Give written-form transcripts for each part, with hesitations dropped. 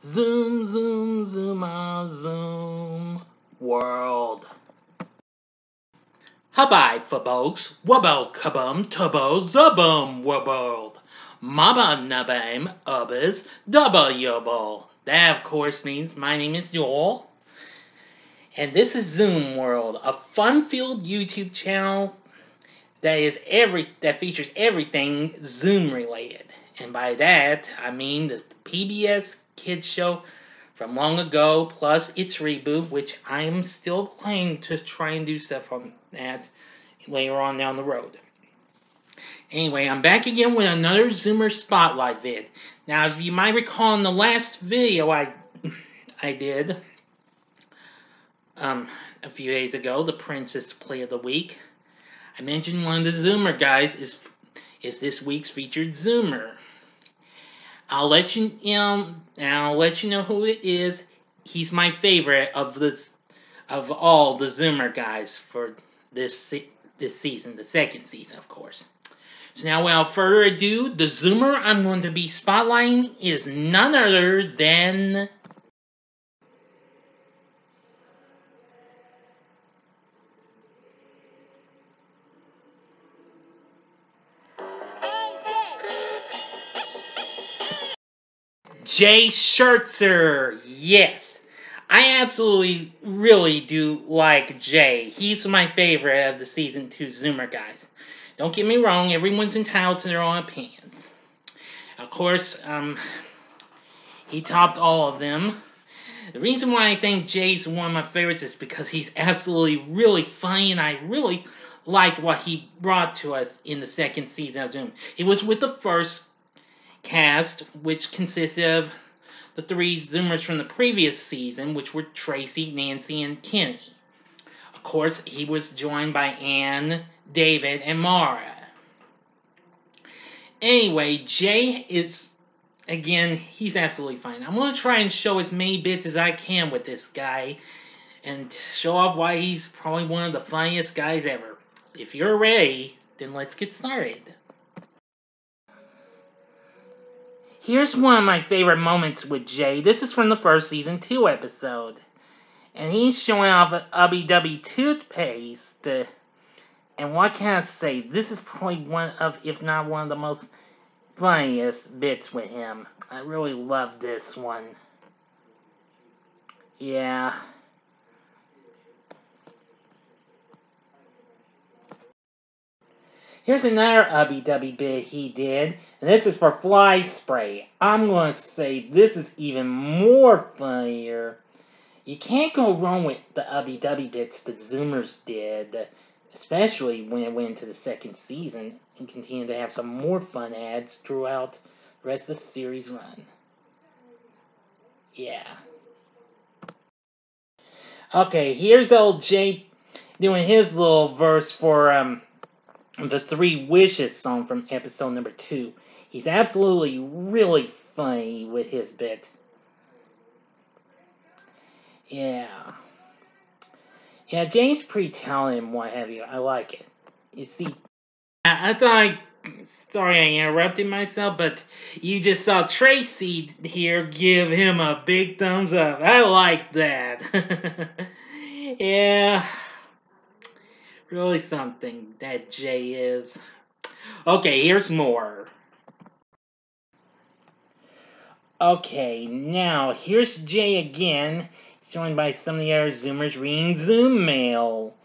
Zoom, zoom, zoom, zoom world. Habai folks, wabo kabum tubo zubum world. Maba nabam ubis double yobo. That of course means my name is Joel. And this is Zoom World, a fun-filled YouTube channel that features everything Zoom related. And by that, I mean the PBS kids show from long ago, plus its reboot, which I'm still planning to try and do stuff on that later on down the road. Anyway, I'm back again with another Zoomer Spotlight vid. Now, if you might recall in the last video I did a few days ago, the Princess Play of the Week, I mentioned one of the Zoomer guys is this week's featured Zoomer. I'll let you know who it is. He's my favorite of all the Zoomer guys for this season, the second season, of course. So now, without further ado, the Zoomer I'm going to be spotlighting is none other than Jay Schertzer. Yes, I absolutely, really do like Jay. He's my favorite of the Season 2 Zoomer guys. Don't get me wrong, everyone's entitled to their own opinions. Of course, he topped all of them. The reason why I think Jay's one of my favorites is because he's absolutely really funny, and I really liked what he brought to us in the second season of Zoom. He was with the first cast, which consisted of the three Zoomers from the previous season, which were Tracy, Nancy, and Kenny. Of course, he was joined by Ann, David, and Mara. Anyway, Jay is, again, he's absolutely fine. I'm going to try and show as many bits as I can with this guy and show off why he's probably one of the funniest guys ever. If you're ready, then let's get started. Here's one of my favorite moments with Jay. This is from the first Season 2 episode. And he's showing off an Ubby Dubby toothpaste. And what can I say? This is probably one of, if not one of the most funniest bits with him. I really love this one. Yeah. Here's another Ubby Dubby bit he did, and this is for Fly Spray. I'm going to say this is even more funnier. You can't go wrong with the Ubby Dubby bits the Zoomers did, especially when it went into the second season and continued to have some more fun ads throughout the rest of the series run. Yeah. Okay, here's old Jay doing his little verse for the Three Wishes song from episode number 2. He's absolutely really funny with his bit. Yeah. Yeah, Jay's pretty talented and what have you. I like it. You see, sorry I interrupted myself, but you just saw Tracy here give him a big thumbs up. I like that. Yeah. Really something that Jay is. Okay, here's more. Okay, now here's Jay again, joined by some of the other Zoomers reading Zoom mail.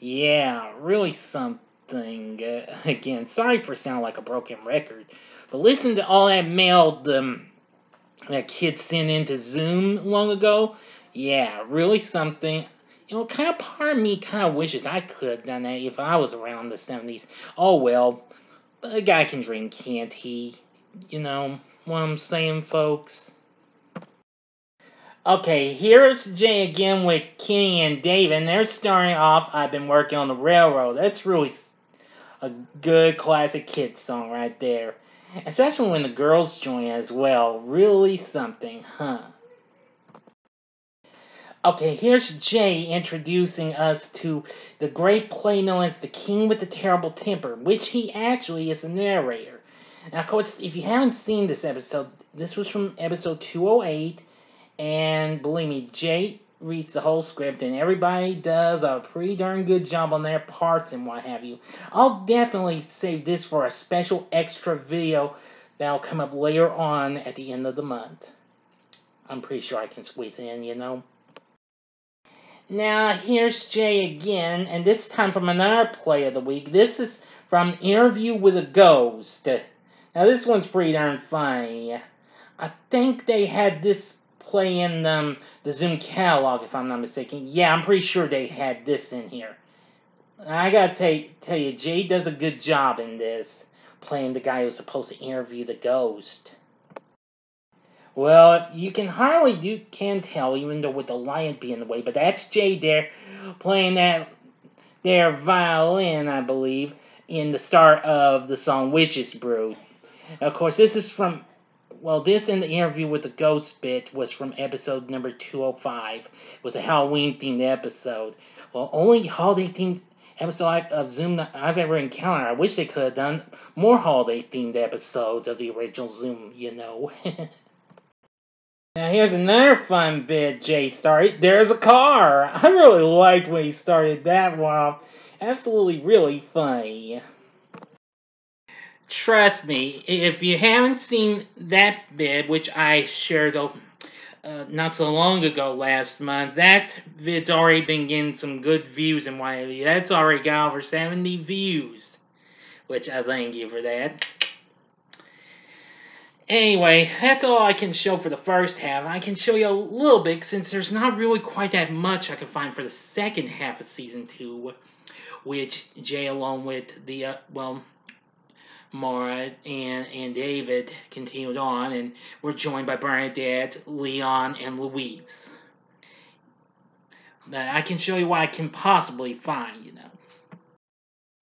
Yeah, really something. Again, sorry for sounding like a broken record, but listen to all that mail that kids sent into Zoom long ago. Yeah, really something. You know, kind of part of me kind of wishes I could have done that if I was around the 70s. Oh well, but a guy can dream, can't he? You know what I'm saying, folks? Okay, here's Jay again with Kenny and David, and they're starting off, I've been working on the railroad. That's really a good classic kid song right there. Especially when the girls join as well. Really something, huh? Okay, here's Jay introducing us to the great play known as The King with the Terrible Temper, which he actually is the narrator. Now, of course, if you haven't seen this episode, this was from episode 208, and believe me, Jay reads the whole script, and everybody does a pretty darn good job on their parts and what have you. I'll definitely save this for a special extra video that'll come up later on at the end of the month. I'm pretty sure I can squeeze it in, you know. Now, here's Jay again, and this time from another play of the week. This is from Interview with a Ghost. Now, this one's pretty darn funny. I think they had this play in the Zoom catalog, if I'm not mistaken. Yeah, I'm pretty sure they had this in here. I gotta tell you, Jay does a good job in this, playing the guy who's supposed to interview the ghost. Well, you can can tell, even though with the lion being in the way, but that's Jay there, playing that their violin, I believe, in the start of the song Witch's Brew. Of course, this is from, well, this in the interview with the ghost bit was from episode number 205. It was a Halloween-themed episode. Well, only holiday-themed episode of Zoom that I've ever encountered. I wish they could have done more holiday-themed episodes of the original Zoom, you know. Now here's another fun bit Jay started. There's a car! I really liked when he started that one off. Absolutely really funny. Trust me, if you haven't seen that bit, which I shared not so long ago last month, that vid's already been getting some good views and what have you. That's already got over 70 views, which I thank you for that. Anyway, that's all I can show for the first half. I can show you a little bit since there's not really quite that much I can find for the second half of Season 2, which Jay, along with the, Maura and David continued on, and we're joined by Bernadette, Leon, and Louise. But I can show you what I can possibly find, you know.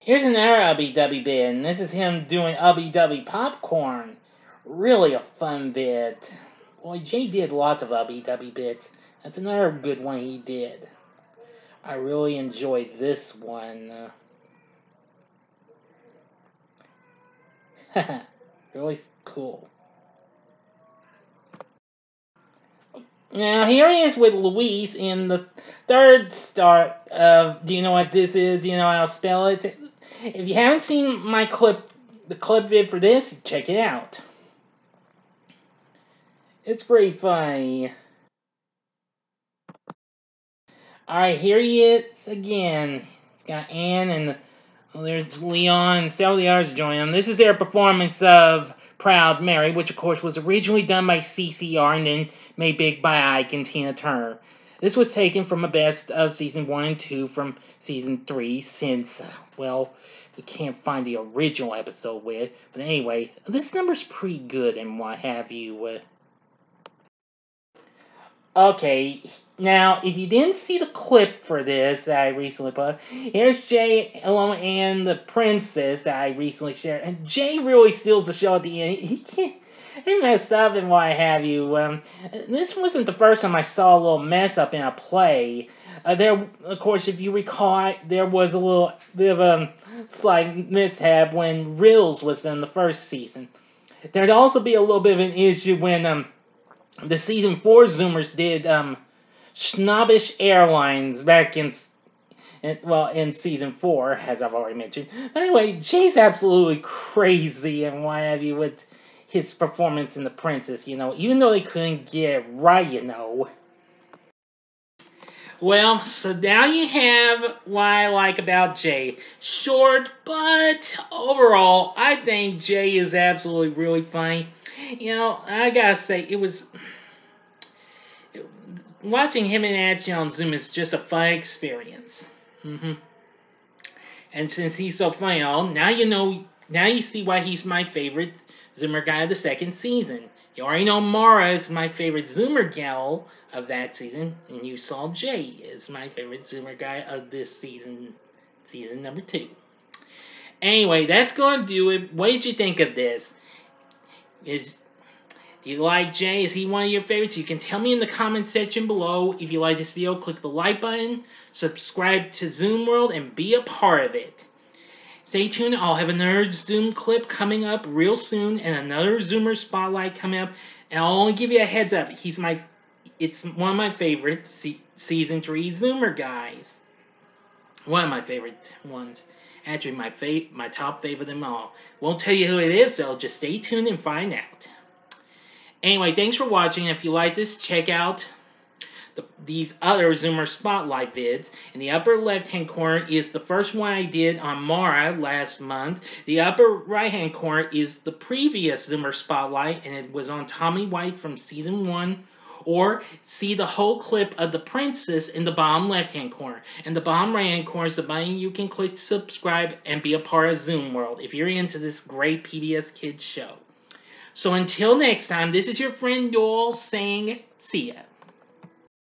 Here's another Ubby Dubby bit, and this is him doing Ubby Dubby popcorn. Really a fun bit. Boy, Jay did lots of Ubby Dubby bits. That's another good one he did. I really enjoyed this one. Really cool. Now, here he is with Louise in the third start of Do You Know What This Is? You know how to spell it? If you haven't seen the clip vid for this, check it out. It's pretty funny. Alright, here he is again. He's got Anne and there's Leon and several of the others join him. This is their performance of Proud Mary, which of course was originally done by CCR and then made big by Ike and Tina Turner. This was taken from a best of Season 1 and 2 from Season 3 since, well, we can't find the original episode with. But anyway, this number's pretty good and what have you. Okay, now, if you didn't see the clip for this that I recently put, here's Jay along and the princess that I recently shared. And Jay really steals the show at the end. He messed up and what have you. This wasn't the first time I saw a little mess up in a play. Of course, if you recall, there was a little bit of a slight mishap when Riddles was in the first season. There'd also be a little bit of an issue when the Season 4 Zoomers did Snobbish Airlines back in Season 4, as I've already mentioned. But anyway, Jay's absolutely crazy and what have you with his performance in The Princess, you know, even though they couldn't get it right, you know. Well, so now you have what I like about Jay. Short, but overall, I think Jay is absolutely really funny. You know, I gotta say, watching him in action on Zoom is just a fun experience. And since he's so funny, now you see why he's my favorite Zoomer guy of the second season. You already know Maura is my favorite Zoomer gal of that season, and you saw Jay is my favorite Zoomer guy of this season, season number 2. Anyway, that's going to do it. What did you think of this? Do you like Jay? Is he one of your favorites? You can tell me in the comment section below. If you like this video, click the like button, subscribe to Zoom World, and be a part of it. Stay tuned. I'll have another Zoom clip coming up real soon, and another Zoomer spotlight coming up. And I'll only give you a heads up. It's one of my favorite season 3 Zoomer guys. One of my favorite ones. Actually, my top favorite of them all. Won't tell you who it is, though. Just stay tuned and find out. Anyway, thanks for watching. If you like this, check out these other Zoomer Spotlight vids. In the upper left-hand corner is the first one I did on Mara last month. The upper right-hand corner is the previous Zoomer Spotlight, and it was on Tommy White from Season 1. Or see the whole clip of the princess in the bottom left-hand corner. And the bottom right-hand corner is the button you can click to subscribe and be a part of Zoom World if you're into this great PBS Kids show. So until next time, this is your friend Doyle saying see ya.